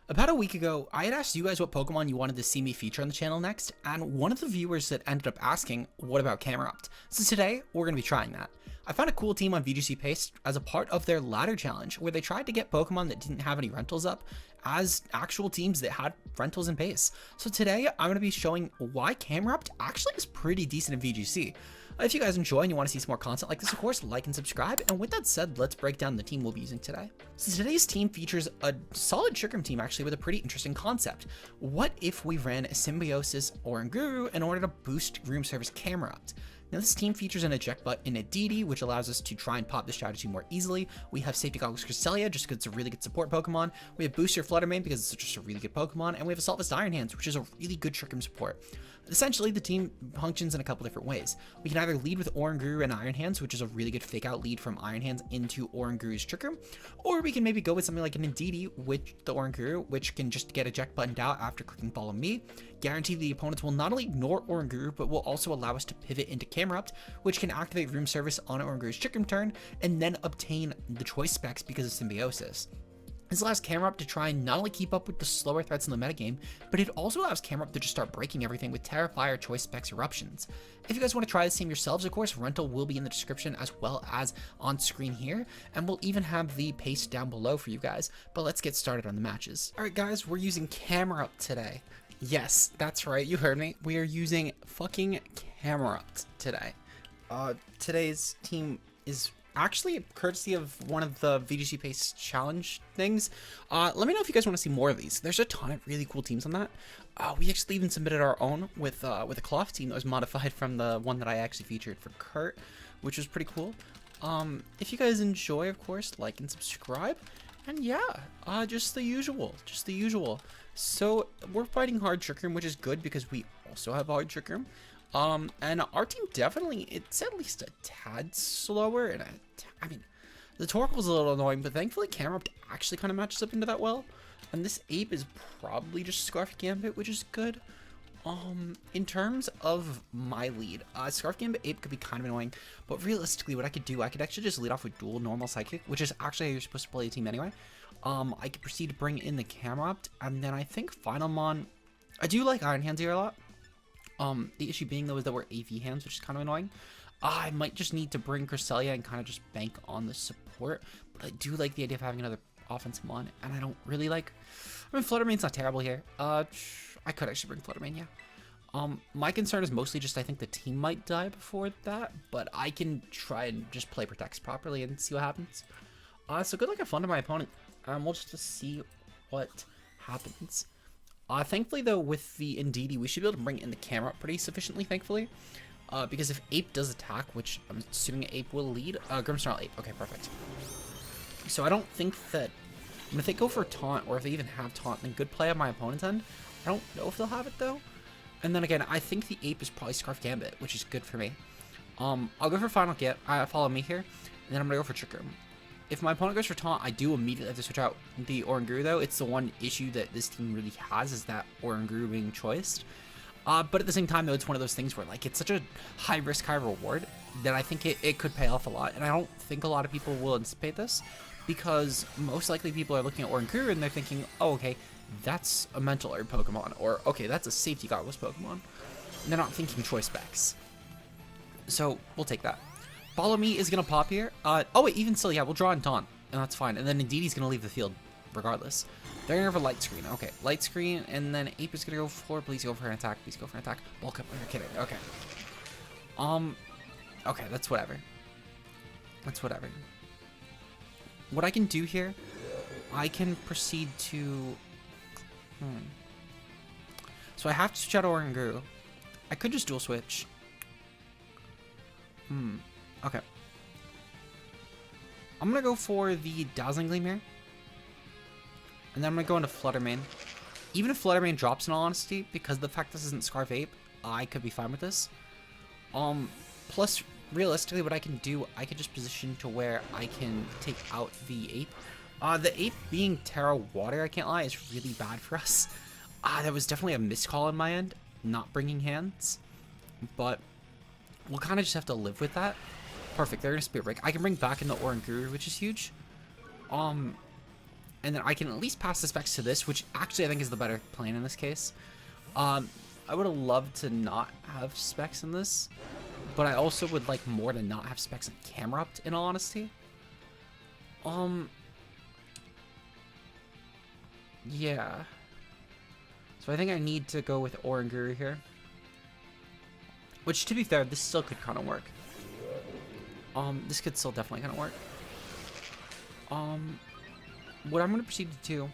About a week ago, I had asked you guys what Pokemon you wanted to see me feature on the channel next, and one of the viewers that ended up asking, what about Camerupt? So today, we're going to be trying that. I found a cool team on VGC Paste as a part of their ladder challenge, where they tried to get Pokemon that didn't have any rentals up as actual teams that had rentals in Pace. So today, I'm going to be showing why Camerupt actually is pretty decent in VGC. If you guys enjoy and you want to see some more content like this, of course, like and subscribe. And with that said, let's break down the team we'll be using today. So today's team features a solid Trick Room team, actually, with a pretty interesting concept. What if we ran a Symbiosis Oranguru in order to boost room service Camerupt? Now, this team features an Eject button in Indeedee, which allows us to try and pop the strategy more easily. We have Safety Goggles Cresselia, just because it's a really good support Pokemon. We have Booster Fluttermane, because it's just a really good Pokemon. And we have Assault Vest Iron Hands, which is a really good Trick Room support. Essentially, the team functions in a couple different ways. We can either lead with Oranguru and Iron Hands, which is a really good fake out lead from Iron Hands into Oranguru's Trick Room, or we can maybe go with something like an Indeedee with the Oranguru, which can just get Eject buttoned out after clicking Follow Me, guarantee the opponents will not only ignore Oranguru, but will also allow us to pivot into Camerupt, which can activate room service on Oranguru's Trick Room turn, and then obtain the choice specs because of Symbiosis. This allows Camerupt to try and not only keep up with the slower threats in the metagame, but it also allows Camerupt to just start breaking everything with Tera, Fire, Choice Specs, Eruptions. If you guys want to try this team yourselves, of course, rental will be in the description as well as on screen here, and we'll even have the paste down below for you guys, but let's get started on the matches. Alright guys, we're using Camerupt today. Yes, that's right, you heard me. We are using fucking Camerupt today. Today's team is actually courtesy of one of the VGC Pace challenge things. Let me know if you guys want to see more of these. There's a ton of really cool teams on that. We actually even submitted our own with a cloth team that was modified from the one that I actually featured for Kurt, which was pretty cool. If you guys enjoy, of course, like and subscribe. And yeah, just the usual, So we're fighting hard Trick Room, which is good because we also have hard Trick Room. And our team definitely, it's at least a tad slower, and I mean, the Torkoal's a little annoying, but thankfully Camerupt actually kind of matches up into that well. And this Ape is probably just Scarf Gambit, which is good. In terms of my lead, Scarf Gambit Ape could be kind of annoying, but realistically what I could do, I could actually just lead off with dual normal Psychic, which is actually how you're supposed to play a team anyway. I could proceed to bring in the Camerupt, and then I think Final Mon, I do like Iron Hands here a lot. The issue being though is that we're AV hands, which is kind of annoying. I might just need to bring Cresselia and kind of just bank on the support, but I do like the idea of having another offensive mon, and I don't really like, I mean, Fluttermane's not terrible here. I could actually bring Fluttermane, yeah. My concern is mostly just I think the team might die before that, but I can try and just play Protects properly and see what happens. So good luck and fun to my opponent. We'll just see what happens. Thankfully, though, with the Indeedee, we should be able to bring in the camera pretty sufficiently, thankfully. Because if Ape does attack, which I'm assuming Ape will lead, Grimmsnarl Ape. Okay, perfect. So I don't think that, I mean, if they go for a taunt, or if they even have taunt, then good play on my opponent's end. I don't know if they'll have it, though. And then again, I think the Ape is probably Scarf Gambit, which is good for me. I'll go for Final Get, follow me here, and then I'm gonna go for Trick Room. If my opponent goes for taunt, I do immediately have to switch out the Oranguru, though. It's the one issue that this team really has, is that Oranguru being choiced. But at the same time, though, it's one of those things where, like, it's such a high risk, high reward that I think it could pay off a lot. And I don't think a lot of people will anticipate this, because most likely people are looking at Oranguru and they're thinking, oh, okay, that's a Mental Herb Pokemon, or okay, that's a Safety Goggles Pokemon. And they're not thinking choice specs. So we'll take that. Follow Me is going to pop here. Oh, wait, even still, yeah, we'll draw in Taunt, and that's fine. And then Indeedee's going to leave the field, regardless. They're going to have a Light Screen. Okay, Light Screen, and then Ape is going to go for, please go for an attack. Please go for an attack. Bulk up. You're kidding. Okay. Okay, that's whatever. That's whatever. What I can do here, I can proceed to... So I have to switch out Oranguru. I could just dual switch. Okay. I'm gonna go for the Dazzling Gleam here. And then I'm gonna go into Fluttermane. Even if Fluttermane drops, in all honesty, because of the fact this isn't Scarf Ape, I could be fine with this. Plus, realistically, what I can do, I could just position to where I can take out the Ape. The Ape being Tera Water, I can't lie, is really bad for us. That was definitely a miscall on my end, not bringing hands. But we'll kind of just have to live with that. Perfect, they're gonna Spirit Break. I can bring back in the Oranguru, which is huge. And and then I can at least pass the specs to this, which actually I think is the better plan in this case. I would have loved to not have specs in this, but I also would like more to not have specs in Camerupt, in all honesty. Yeah. So I think I need to go with Oranguru here. Which, to be fair, this still could kind of work. This could still definitely kind of work. What I'm going to proceed to do...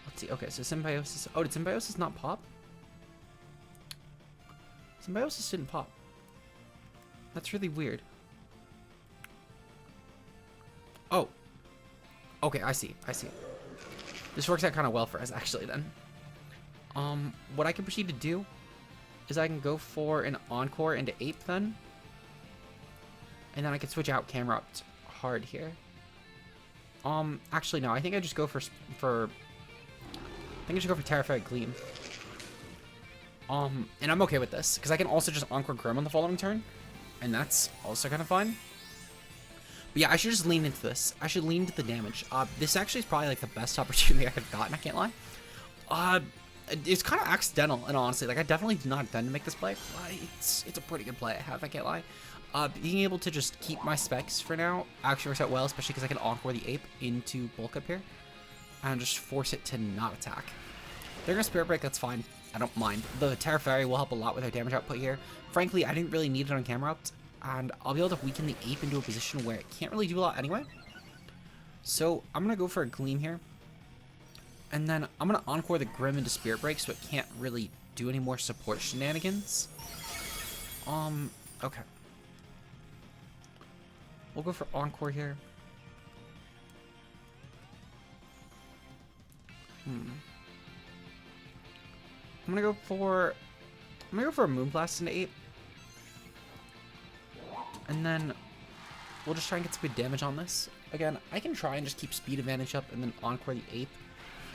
Let's see. Okay, so Symbiosis... Oh, did Symbiosis not pop? Symbiosis didn't pop. That's really weird. Oh. Okay, I see. I see. This works out kind of well for us, actually, then. What I can proceed to do is I can go for an Encore into Ape, then. And then I can switch out Camerupt hard here. Actually, no. I think I just go for I think I should go for Dazzling Gleam. And I'm okay with this, because I can also just Encore Grim on the following turn. And that's also kind of fine. But yeah, I should just lean into this. I should lean into the damage. This actually is probably like the best opportunity I could have gotten, I can't lie. It's kind of accidental, and honestly, like I definitely did not intend to make this play, but it's a pretty good play I have, I can't lie. Being able to just keep my specs for now actually works out well, especially because I can Encore the Ape into Bulk Up here. And just force it to not attack. They're gonna Spirit Break, that's fine. I don't mind. The Tera Fairy will help a lot with our damage output here. Frankly, I didn't really need it on Camerupt, and I'll be able to weaken the Ape into a position where it can't really do a lot anyway. So I'm gonna go for a Gleam here. And then I'm gonna Encore the Grim into Spirit Break so it can't really do any more support shenanigans. Okay. We'll go for Encore here. I'm gonna go for a Moonblast into Ape. And then we'll just try and get some good damage on this. Again, I can try and just keep speed advantage up and then Encore the Ape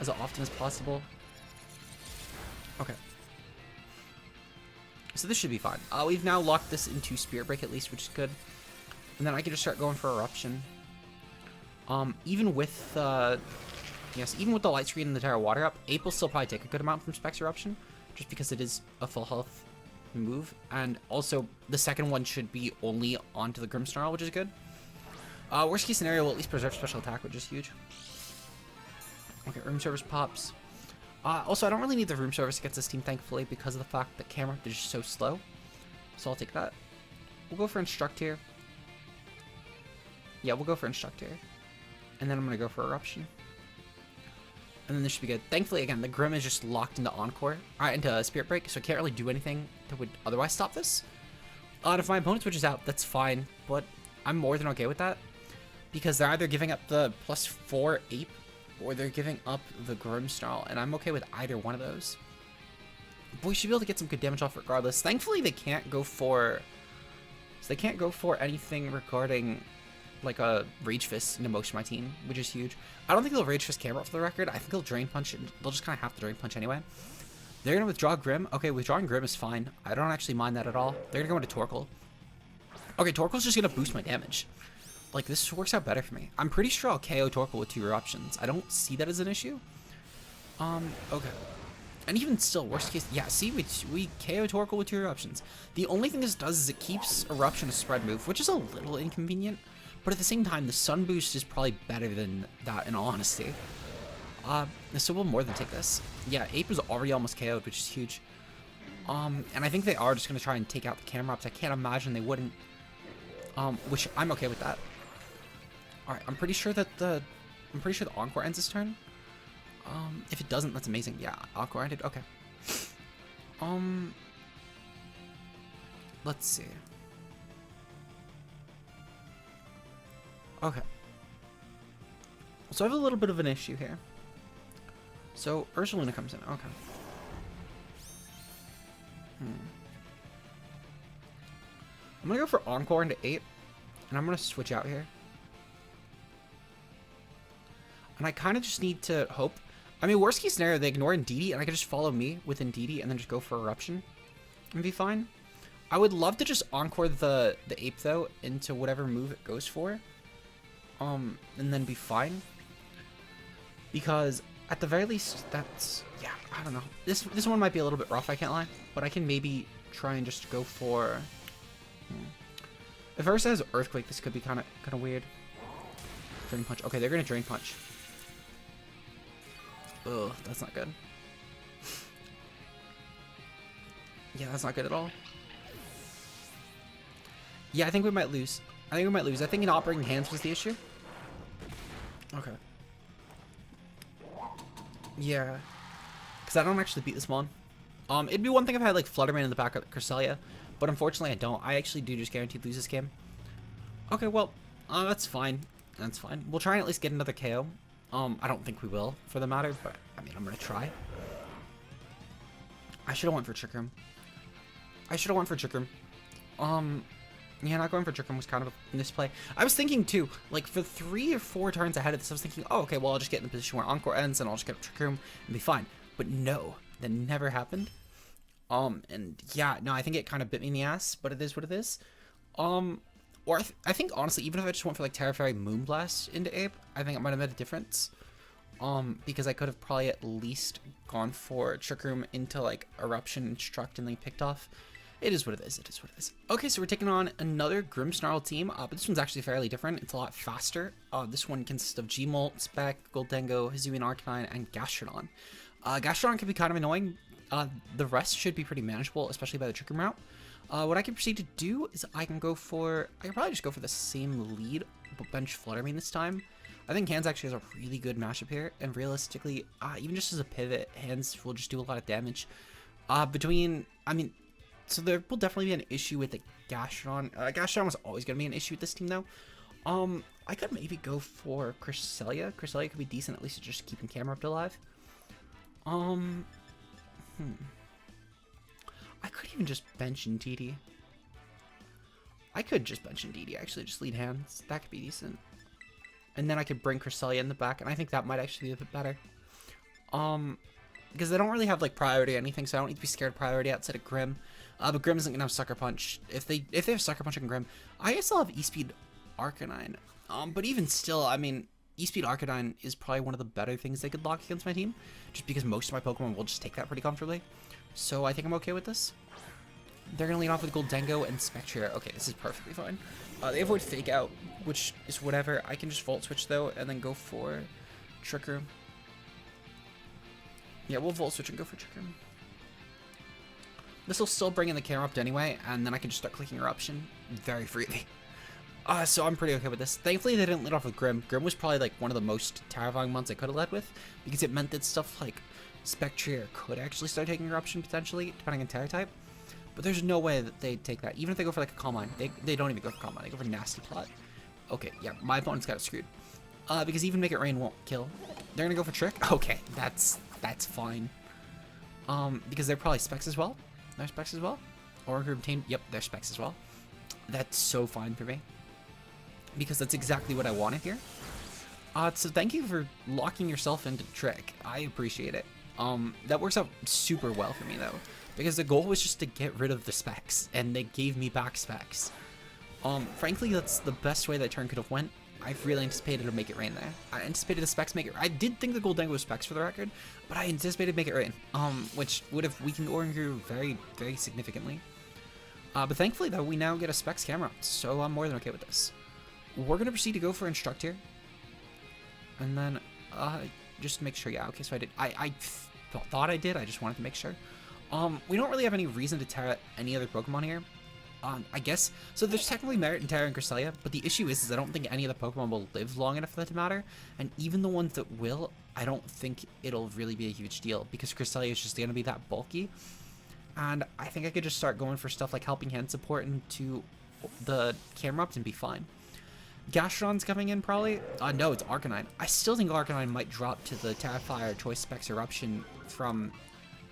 as often as possible. Okay. So this should be fine. We've now locked this into Spirit Break at least, which is good. And then I can just start going for Eruption. Even with even with the Light Screen and the Tera Water up, Ape will still probably take a good amount from Specs Eruption, just because it is a full health move. And also, the second one should be only onto the Grimmsnarl, which is good. Worst case scenario will at least preserve special attack, which is huge. Okay, Room Service pops. Also, I don't really need the Room Service against this team, thankfully, because of the fact that Camerupt is just so slow. So I'll take that. We'll go for Instruct here. Yeah, we'll go for Instruct here. And then I'm going to go for Eruption. And then this should be good. Thankfully, again, the Grim is just locked into Encore. Into Spirit Break, so I can't really do anything that would otherwise stop this. If my opponent switches out, that's fine. But I'm more than okay with that. Because they're either giving up the +4 Ape, or they're giving up the Grimmsnarl, and I'm okay with either one of those. But we should be able to get some good damage off regardless. Thankfully, they can't go for... So they can't go for anything regarding, like, a Rage Fist into most of my team, which is huge. I don't think they'll Rage Fist Camerupt for the record. I think they'll Drain Punch, and they'll just kind of have to Drain Punch anyway. They're going to withdraw Grim. Okay, withdrawing Grim is fine. I don't actually mind that at all. They're going to go into Torkoal. Okay, Torkoal's just going to boost my damage. Like, this works out better for me. I'm pretty sure I'll KO Torkoal with 2 Eruptions. I don't see that as an issue. Okay. And even still, worst case... Yeah, see, we KO Torkoal with 2 Eruptions. The only thing this does is it keeps Eruption a spread move, which is a little inconvenient. But at the same time, the Sun Boost is probably better than that, in all honesty. So we'll more than take this. Yeah, Ape was already almost KO'd, which is huge. And I think they are just going to try and take out the Camerupt. I can't imagine they wouldn't. Which I'm okay with that. Alright, I'm pretty sure the Encore ends this turn. If it doesn't, that's amazing. Yeah, Encore ended. Okay. Let's see. Okay. So I have a little bit of an issue here. So Ursaluna comes in. Okay. I'm gonna go for Encore into 8, and I'm gonna switch out here. And I kind of just need to hope. I mean, worst case scenario, they ignore Indeedee, and I can just follow me with Indeedee and then just go for Eruption and be fine. I would love to just Encore the Ape, though, into whatever move it goes for. And then be fine. because at the very least, that's, yeah, I don't know. This one might be a little bit rough, I can't lie, but I can maybe try and just go for... If Ursa has Earthquake, this could be kind of weird. Drain Punch. Okay, they're gonna Drain Punch. Ugh, that's not good. Yeah, that's not good at all. Yeah, I think we might lose. I think not bringing hands was the issue. Okay. Yeah. Because I don't actually beat this mon. It'd be one thing if I had, like, Flutterman in the back of Cresselia, but unfortunately I don't. I actually do just guaranteed lose this game. Okay, well, that's fine. That's fine. We'll try and at least get another KO. I don't think we will, for the matter, but, I mean, I'm gonna try. I should've went for Trick Room. Yeah, not going for Trick Room was kind of a misplay. I was thinking, too, like, for 3 or 4 turns ahead of this, I was thinking, oh, okay, well, I'll just get in the position where Encore ends, and I'll just get a Trick Room and be fine. But no, that never happened. And, yeah, no, I think it kind of bit me in the ass, but it is what it is. Or I think, honestly, even if I just went for, like, Tera Fairy Moonblast into Ape, I think it might have made a difference. Because I could have probably at least gone for Trick Room into, like, Eruption, Instruct, and then picked off. It is what it is. It is what it is. Okay, so we're taking on another Grimmsnarl team, but this one's actually fairly different. It's a lot faster. This one consists of Gmolt, Spec, Goldengo, Hisuian Arcanine, and Gastrodon. Gastrodon can be kind of annoying. The rest should be pretty manageable, especially by the Trick Room route. What I can proceed to do is I can probably just go for the same lead, but bench Fluttermane this time. I think Hands actually has a really good matchup here, and realistically, even just as a pivot, Hands will just do a lot of damage. So there will definitely be an issue with the Gastrodon. Gastrodon was always going to be an issue with this team, though. I could maybe go for Cresselia. Cresselia could be decent, at least at just keeping Camerupt alive. I could even just bench Indeedee. Actually, just lead Hands. That could be decent. And then I could bring Cresselia in the back, and I think that might actually be a bit better. Because they don't really have, like, priority or anything, so I don't need to be scared of priority outside of Grimm. But Grimm isn't going to have Sucker Punch. If they have Sucker Punch on Grimm, I still have E-Speed Arcanine. But even still, I mean, E-Speed Arcanine is probably one of the better things they could lock against my team, just because most of my Pokemon will just take that pretty comfortably. So I think I'm okay with this. They're going to lead off with Goldengo and Spectre. Okay, this is perfectly fine. They avoid Fake Out, which is whatever. I can just Volt Switch, though, and then go for Trick Room. Yeah, we'll Volt Switch and go for Trick Room. This will still bring in the Camerupt anyway, and then I can just start clicking Eruption very freely. So I'm pretty okay with this. Thankfully, they didn't lead off with Grimm. Grimm was probably, like, one of the most terrifying ones I could have led with, because it meant that stuff like Spectre could actually start taking Eruption, potentially, depending on Terra type. But there's no way that they'd take that. Even if they go for, like, a Calm Mind. They don't even go for Calm Mind. They go for Nasty Plot. Okay, yeah, my opponent's got it screwed. Because even Make It Rain won't kill. They're gonna go for Trick? Okay, that's fine. Because they're probably Specs as well. They're Specs as well. Oranguru team, yep, they're Specs as well. That's so fine for me. Because that's exactly what I wanted here. So thank you for locking yourself into Trick. I appreciate it. That works out super well for me, though. Because the goal was just to get rid of the Specs, and they gave me back Specs. Frankly, that's the best way that turn could have went. I really anticipated to Make It Rain there. I anticipated the Specs Make It Rain. I did think the Goldengo was Specs for the record, but I anticipated Make It Rain, which would have weakened Oranguru very, very significantly. But thankfully, though, we now get a Specs Camerupt, so I'm more than okay with this. We're going to proceed to go for Instruct here. And then, just make sure, yeah, okay, so I did. I thought I did, I just wanted to make sure. We don't really have any reason to Tera any other Pokemon here. I guess, so there's technically merit in Tera and Cresselia, but the issue is I don't think any of the Pokemon will live long enough for that to matter, and even the ones that will, I don't think it'll really be a huge deal, because Cresselia is just going to be that bulky, and I think I could just start going for stuff like Helping Hand support into the Camerupt and be fine. Gastrodon's coming in probably? No, it's Arcanine. I still think Arcanine might drop to the Terrifier Choice Specs Eruption from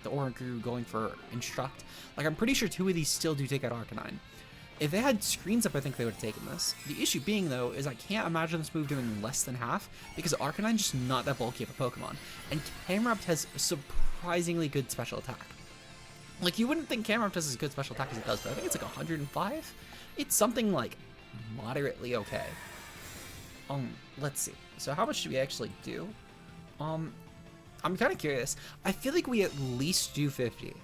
the Oranguru going for Instruct. Like, I'm pretty sure 2 of these still do take out Arcanine. If they had screens up, I think they would have taken this. The issue being, though, is I can't imagine this move doing less than half, because Arcanine's just not that bulky of a Pokemon. And Camerupt has a surprisingly good special attack. Like, you wouldn't think Camerupt has as good special attack as it does, but I think it's like 105? It's something, like, moderately okay. Let's see. So how much do we actually do? I'm kind of curious. I feel like we at least do 50.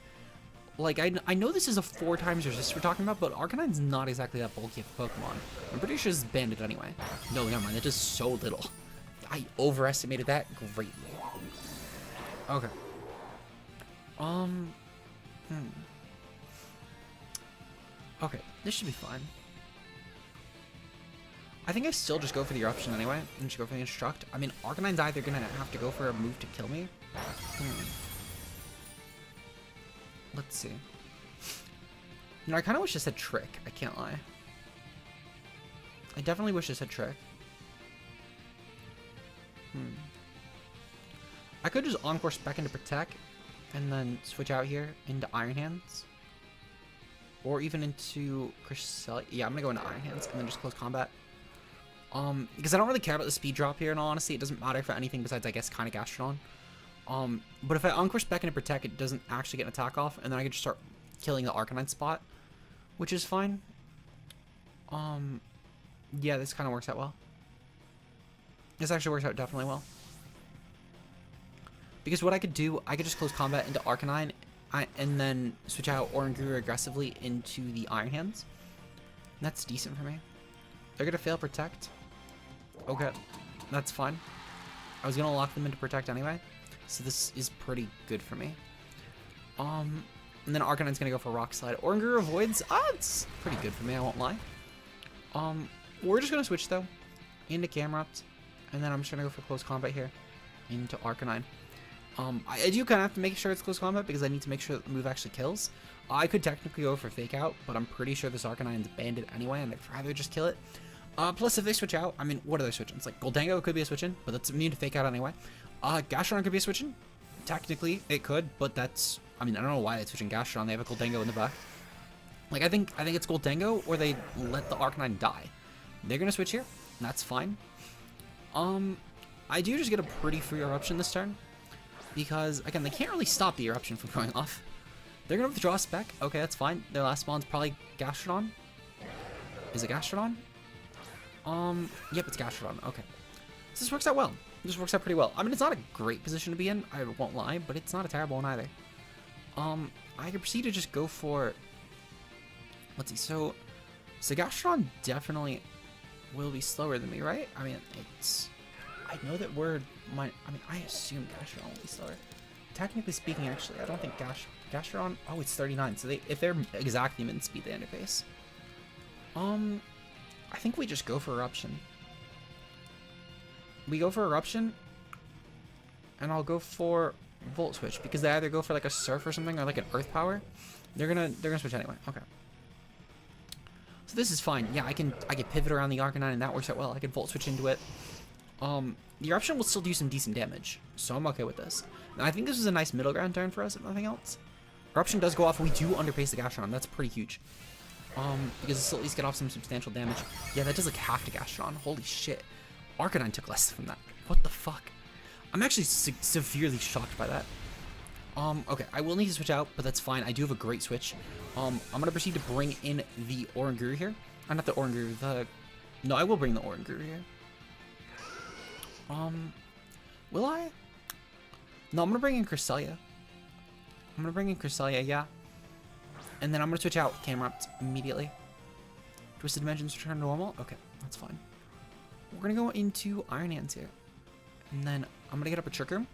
Like, I know this is a 4 times resist we're talking about, but Arcanine's not exactly that bulky of a Pokemon. I'm pretty sure it's banded anyway. No, never mind. That does so little. I overestimated that greatly. Okay. Okay, this should be fine. I think I still just go for the eruption anyway, and just go for the instruct. I mean, Arcanine's either gonna have to go for a move to kill me. Let's see. You know, I kind of wish this said trick. I can't lie. I definitely wish this said trick. I could just Encore Spec into Protect, and then switch out here into Iron Hands. Or even into Cresselia. Yeah, I'm gonna go into Iron Hands, and then just close combat. Because I don't really care about the speed drop here, in all honesty. It doesn't matter for anything besides, I guess, kind of Gastrodon. But if I Encore Spec into Protect, it doesn't actually get an attack off, and then I can just start killing the Arcanine spot, which is fine. Yeah, this kind of works out well. This actually works out definitely well. Because what I could do, I could just close combat into Arcanine, and then switch out Oranguru aggressively into the Iron Hands. And that's decent for me. They're going to fail Protect. Okay, that's fine. I was going to lock them into Protect anyway. So this is pretty good for me. And then Arcanine's going to go for Rock Slide. Oranguru avoids. It's pretty good for me, I won't lie. We're just going to switch, though, into Camerupt. And then I'm just going to go for Close Combat here into Arcanine. I do kind of have to make sure it's Close Combat because I need to make sure that the move actually kills. I could technically go for Fake Out, but I'm pretty sure this Arcanine's banded anyway, and I'd rather just kill it. Plus, if they switch out, I mean, what are they switching? It's like Goldango could be a switch-in, but that's immune to Fake Out anyway. Gastrodon could be a switch-in. Technically, it could, but that's... I mean, I don't know why they're switching Gastrodon. They have a Goldango in the back. Like, I think it's Goldango, or they let the Arcanine die. They're gonna switch here, and that's fine. I do just get a pretty free Eruption this turn, because, again, they can't really stop the Eruption from going off. They're gonna withdraw a Spec. Okay, that's fine. Their last spawn's probably Gastrodon. Is it Gastrodon? Yep, it's Gastrodon. Okay. So this works out well. This works out pretty well. I mean, it's not a great position to be in, I won't lie, but it's not a terrible one either. I can proceed to just go for... Let's see, so Gastrodon definitely will be slower than me, right? I mean, it's... I know that I assume Gastrodon will be slower. Technically speaking, actually, I don't think Gastrodon... Oh, it's 39, so if they're exactly min speed, they interface. I think we just go for Eruption. We go for Eruption, and I'll go for Volt Switch, because they either go for like a Surf or something, or like an Earth Power. They're gonna switch anyway. Okay. So this is fine. Yeah, I can pivot around the Arcanine, and that works out well. I can Volt Switch into it. The Eruption will still do some decent damage, so I'm okay with this. And I think this is a nice middle ground turn for us, if nothing else. Eruption does go off, and we do underpace the Gastrodon. That's pretty huge. Because this will at least get off some substantial damage. Yeah, that does like half to Gastrodon. Holy shit. Arcanine took less from that. What the fuck? I'm actually severely shocked by that. Okay, I will need to switch out, but that's fine. I do have a great switch. I'm gonna proceed to bring in the Oranguru here. Not the Oranguru, no, I will bring the Oranguru here. Will I? No, I'm gonna bring in Cresselia. Yeah. And then I'm gonna switch out Camerupt immediately. Twisted Dimensions return to normal? Okay, that's fine. We're gonna go into Iron Hands here. And then I'm gonna get up a Trick Room.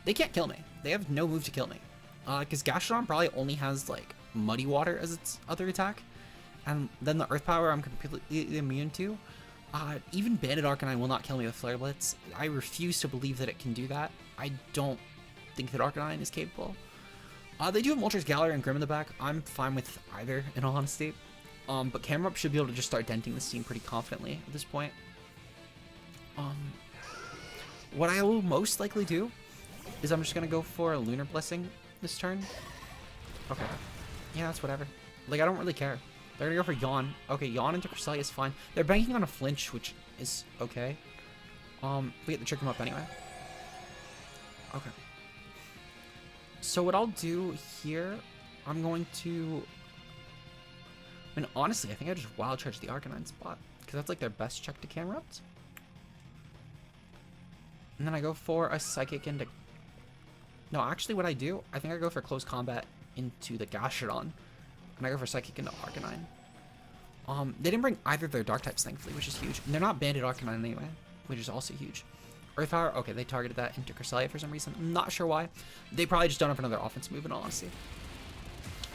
They can't kill me. They have no move to kill me. Because Gastrodon probably only has, like, Muddy Water as its other attack. And then the Earth Power I'm completely immune to. Even Banded Arcanine will not kill me with Flare Blitz. I refuse to believe that it can do that. I don't think that Arcanine is capable. They do have Moltres Gallery and Grim in the back. I'm fine with either, in all honesty. But Camerupt should be able to just start denting this team pretty confidently at this point. What I will most likely do is I'm just going to go for a Lunar Blessing this turn. Okay. Yeah, that's whatever. Like, I don't really care. They're going to go for Yawn. Okay, Yawn into Cresselia is fine. They're banking on a flinch, which is okay. We get the Trick Room up anyway. Okay. So what I'll do here, I'm going to... I mean, honestly, I think I just Wild Charge the Arcanine spot, because that's like their best check to Camerupt. And then I go for a Psychic into... No, actually what I do, I think I go for Close Combat into the Gastrodon. And I go for Psychic into Arcanine. They didn't bring either of their Dark types, thankfully, which is huge. And they're not Banded Arcanine anyway, which is also huge. Earth Power, okay, they targeted that into Cresselia for some reason. I'm not sure why. They probably just don't have another offense move, in all honesty.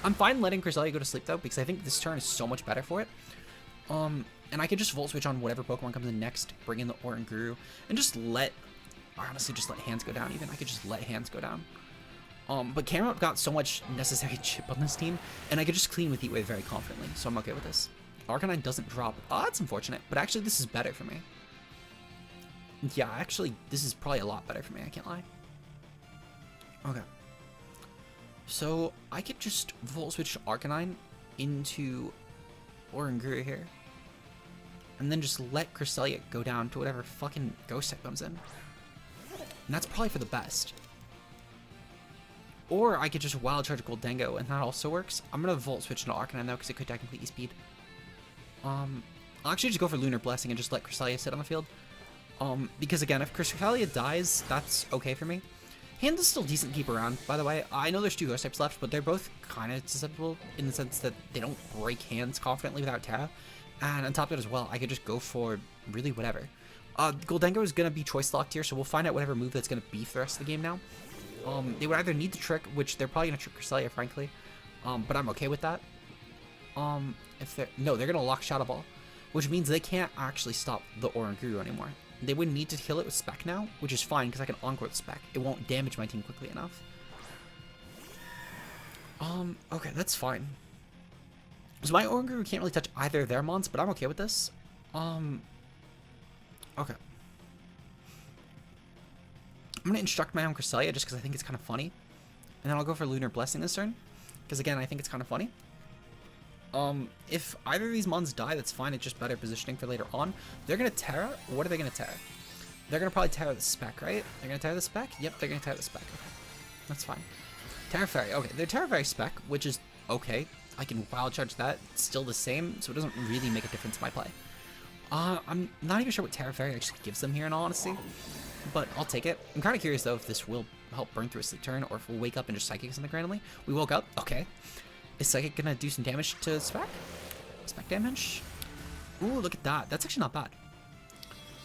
I'm fine letting Cresselia go to sleep, though, because I think this turn is so much better for it. And I could just Volt Switch on whatever Pokemon comes in next, bring in the Oranguru, and just let... honestly, just let hands go down, even. I could just let hands go down. But Camerupt got so much necessary chip on this team, and I could just clean with Heat Wave very confidently, so I'm okay with this. Arcanine doesn't drop. Oh, that's unfortunate, but actually this is better for me. Yeah, actually, this is probably a lot better for me, I can't lie. Okay. So, I could just Volt Switch Arcanine into Oranguru here. And then just let Cresselia go down to whatever fucking Ghost type comes in. And that's probably for the best. Or I could just Wild Charge Goldengo, and that also works. I'm gonna Volt Switch into Arcanine though, because it could die completely speed. I'll actually just go for Lunar Blessing and just let Cresselia sit on the field. Because again, if Cresselia dies, that's okay for me. Hand is still decent to keep around, by the way. I know there's two Ghost types left, but they're both kind of susceptible in the sense that they don't break hands confidently without Tera. And on top of it as well, I could just go for really whatever. Goldengo is going to be choice locked here, so we'll find out whatever move that's going to beef the rest of the game now. They would either need to trick, which they're probably going to trick Cresselia, frankly. But I'm okay with that. No, they're going to lock Shadow Ball, which means they can't actually stop the Oranguru anymore. They would need to kill it with Spec now, which is fine because I can Encore with Spec. It won't damage my team quickly enough. Okay, that's fine. So my Oranguru can't really touch either of their mons, but I'm okay with this. Okay. I'm gonna instruct my own Cresselia just because I think it's kind of funny. And then I'll go for Lunar Blessing this turn. Because again, I think it's kind of funny. If either of these mons die, that's fine. It's just better positioning for later on. They're gonna Tera. What are they gonna Tera? They're gonna probably Tera the Spec, right? They're gonna Tera the Spec? Yep, they're gonna Tera the Spec. Okay. That's fine. Tera Fairy. Okay, they're Tera Fairy Spec, which is okay. I can Wild Charge that. It's still the same, so it doesn't really make a difference in my play. I'm not even sure what Tera Fairy actually gives them here in all honesty, but I'll take it. I'm kind of curious though if this will help burn through a sleep turn or if we'll wake up and just Psychic something randomly. We woke up. Okay. Is Psychic gonna do some damage to Spec? Spec damage? Ooh, look at that. That's actually not bad.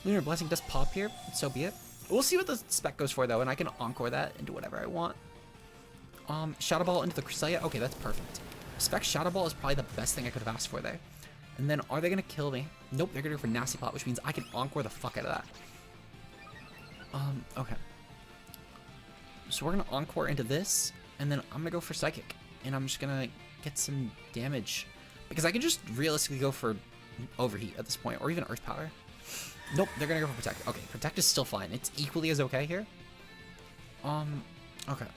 Lunar Blessing does pop here, so be it. We'll see what the Spec goes for though, and I can Encore that into whatever I want. Shadow Ball into the Cresselia. Okay, that's perfect. Spec Shadow Ball is probably the best thing I could have asked for there. And then are they gonna kill me? Nope, they're gonna go for Nasty Plot, which means I can Encore the fuck out of that. Okay. So we're gonna Encore into this, and then I'm gonna go for Psychic. And I'm just gonna get some damage. Because I can just realistically go for Overheat at this point, or even Earth Power. Nope, they're gonna go for Protect. Okay, Protect is still fine. It's equally as okay here. Okay.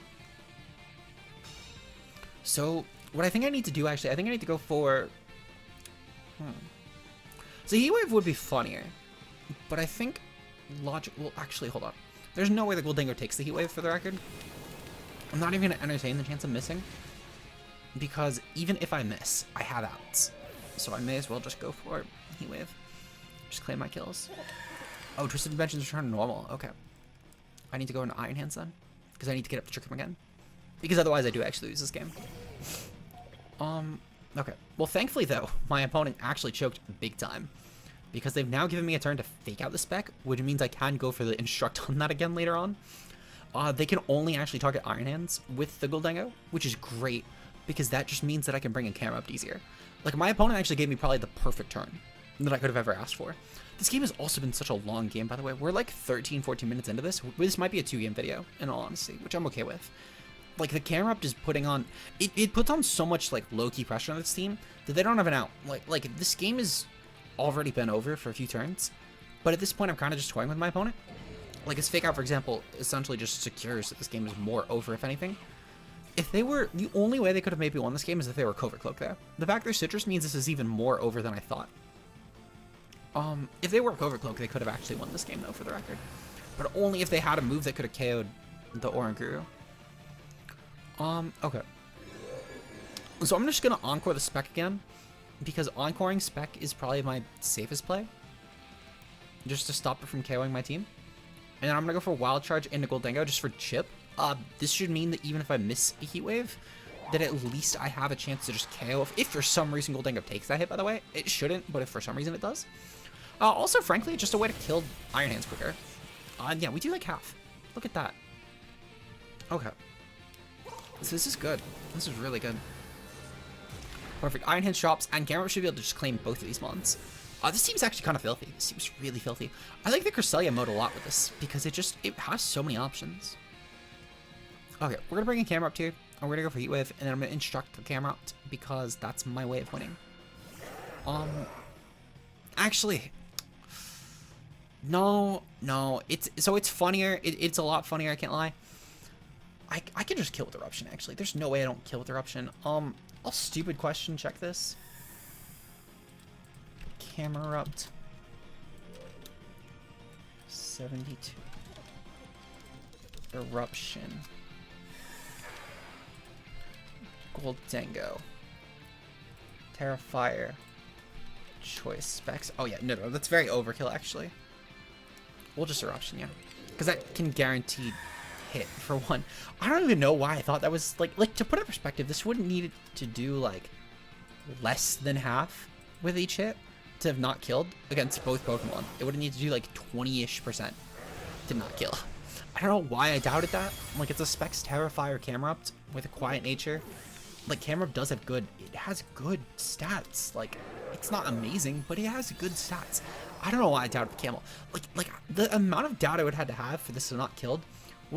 So, what I think I need to do, actually, I think I need to go for... So Heat Wave would be funnier. But I think Logic... Well, actually, hold on. There's no way the Goldengo takes the Heat Wave, for the record. I'm not even gonna entertain the chance of missing. Because even if I miss, I have outs. So I may as well just go for Heat Wave. Just claim my kills. Oh, Twisted Dimensions return to normal. Okay. I need to go into Iron Hands then. Because I need to get up to Trick Room again. Because otherwise I do actually lose this game. Okay. Well, thankfully though, my opponent actually choked big time. Because they've now given me a turn to fake out the Spec, which means I can go for the Instruct on that again later on. They can only actually target Iron Hands with the Goldengo, which is great. Because that just means that I can bring in Camerupt easier. Like, my opponent actually gave me probably the perfect turn that I could have ever asked for. This game has also been such a long game, by the way. We're like 13, 14 minutes into this. This might be a 2-game video, in all honesty, which I'm okay with. Like, the Camerupt is putting on... It puts on so much, like, low-key pressure on this team that they don't have an out. Like, this game has already been over for a few turns. But at this point, I'm kind of just toying with my opponent. Like, his Fake Out, for example, essentially just secures that this game is more over, if anything. If they were, the only way they could have maybe won this game is if they were Covert Cloak there. The fact they're Citrus means this is even more over than I thought. If they were Covert Cloak, they could have actually won this game though, for the record. But only if they had a move that could have KO'd the Oranguru. Okay. So I'm just gonna Encore the Spec again, because Encoring Spec is probably my safest play. Just to stop it from KOing my team. And then I'm gonna go for Wild Charge into Goldengo just for chip. This should mean that even if I miss a Heat Wave, that at least I have a chance to just KO. If for some reason Goldengo takes that hit, by the way, it shouldn't, but if for some reason it does. Also, frankly, just a way to kill Iron Hands quicker. Yeah, we do like half. Look at that. Okay. So this is good. This is really good. Perfect. Iron Hands drops, and Camerupt should be able to just claim both of these mons. This team's actually kind of filthy. This team's really filthy. I like the Cresselia mode a lot with this, because it has so many options. Okay, we're gonna bring in Camerupt here, and we're gonna go for Heat Wave, and then I'm gonna instruct the Camerupt, because that's my way of winning. Actually, no, it's funnier. It's a lot funnier, I can't lie. I can just kill with Eruption, actually. There's no way I don't kill with Eruption. I'll stupid question check this. Camerupt 72. Eruption. Goldengo. Tera Fire. Choice specs. Oh yeah, no, that's very overkill actually. We'll just Eruption, yeah. Because that can guarantee hit for one. I don't even know why I thought that was like to put it in perspective, this wouldn't need to do like less than half with each hit to have not killed against both Pokemon. It would need to do like 20-ish% to not kill. I don't know why I doubted that. Like, it's a Specs Tera Fire Camerupt with a quiet nature. Like, Camerupt does have good, it has good stats. Like, it's not amazing, but it has good stats. I don't know why I doubted Camel. Like the amount of doubt I would have had to have for this to not killed.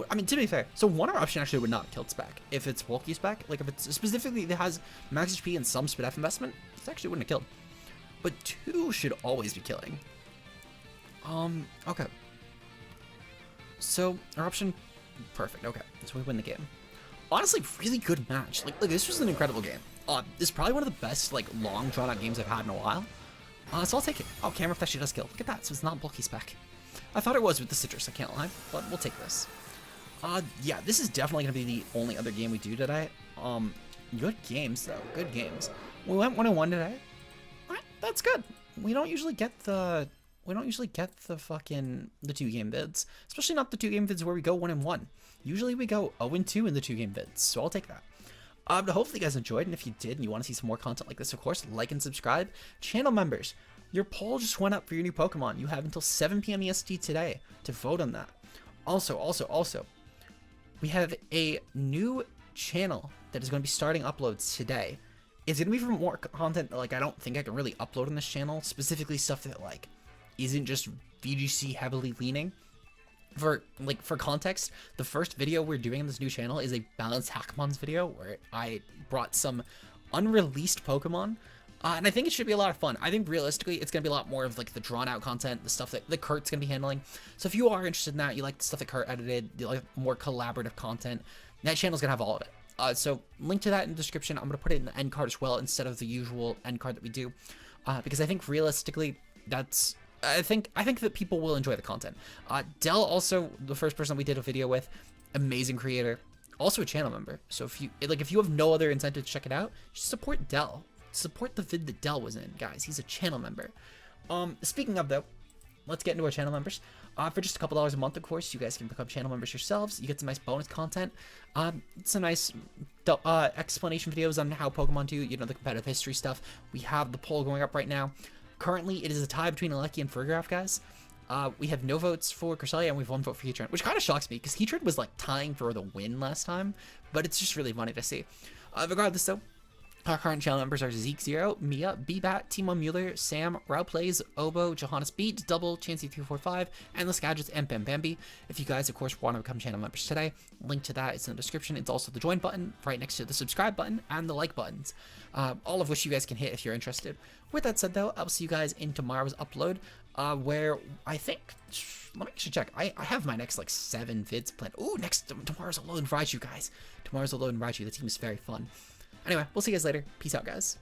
I mean, to be fair, so one Eruption actually would not have killed Spec if it's bulky Spec. Like, if it's specifically that has max HP and some Speed F investment, this actually wouldn't have killed. But 2 should always be killing. Okay. So, Eruption, perfect, okay. So we win the game. Honestly, really good match. Like this was an incredible game. This is probably one of the best, like, long drawn-out games I've had in a while. So I'll take it. Oh, Camerupt actually does kill. Look at that, so it's not bulky Spec. I thought it was with the Citrus, I can't lie, but we'll take this. Yeah, this is definitely going to be the only other game we do today. Good games, though. Good games. We went 1-1 today. Alright, that's good. We don't usually get the fucking 2-game vids. Especially not the 2-game vids where we go 1-1. Usually we go 0-2 in the 2-game vids, so I'll take that. But hopefully you guys enjoyed, and if you did and you want to see some more content like this, of course, like and subscribe. Channel members, your poll just went up for your new Pokemon. You have until 7 p.m. EST today to vote on that. Also, we have a new channel that is going to be starting uploads today. It's going to be for more content that, like, I don't think I can really upload on this channel, specifically stuff that, like, isn't just VGC heavily leaning. For context, the first video we're doing on this new channel is a Balanced Hackmons video where I brought some unreleased Pokemon, and I think it should be a lot of fun. I think realistically it's going to be a lot more of like the drawn out content, the stuff that Kurt's going to be handling. So if you are interested in that, you like the stuff that Kurt edited, you like more collaborative content, that channel's going to have all of it. So link to that in the description. I'm going to put it in the end card as well instead of the usual end card that we do, because I think realistically that's... I think that people will enjoy the content. Dell, also the first person we did a video with, amazing creator, also a channel member. So if you have no other incentive to check it out, just support Dell. Support the vid that Dell was in, guys. He's a channel member. Speaking of though, let's get into our channel members. For just a couple dollars a month, of course, you guys can become channel members yourselves. You get some nice bonus content. Some nice explanation videos on how Pokemon do, the competitive history stuff. We have the poll going up right now. Currently, it is a tie between Alecki and Fergraph, guys. We have no votes for Cresselia, and we have 1 vote for Heatran, which kind of shocks me, because Heatran was, like, tying for the win last time, but it's just really funny to see. Regardless, though, our current channel members are Zeke0, Mia, B-Bat, Timo Mueller, Sam, Rao Plays, Obo, Johannes Beat, Double, Chansey345, Endless Gadgets, and Bam Bambi. If you guys, of course, want to become channel members today, link to that is in the description. It's also the join button right next to the subscribe button and the like buttons, all of which you guys can hit if you're interested. With that said, though, I'll see you guys in tomorrow's upload, where I think, let me actually check. I have my next, like, 7 vids planned. Ooh, tomorrow's Alolan Raichu, guys. Tomorrow's Alolan Raichu. The team is very fun. Anyway, we'll see you guys later. Peace out, guys.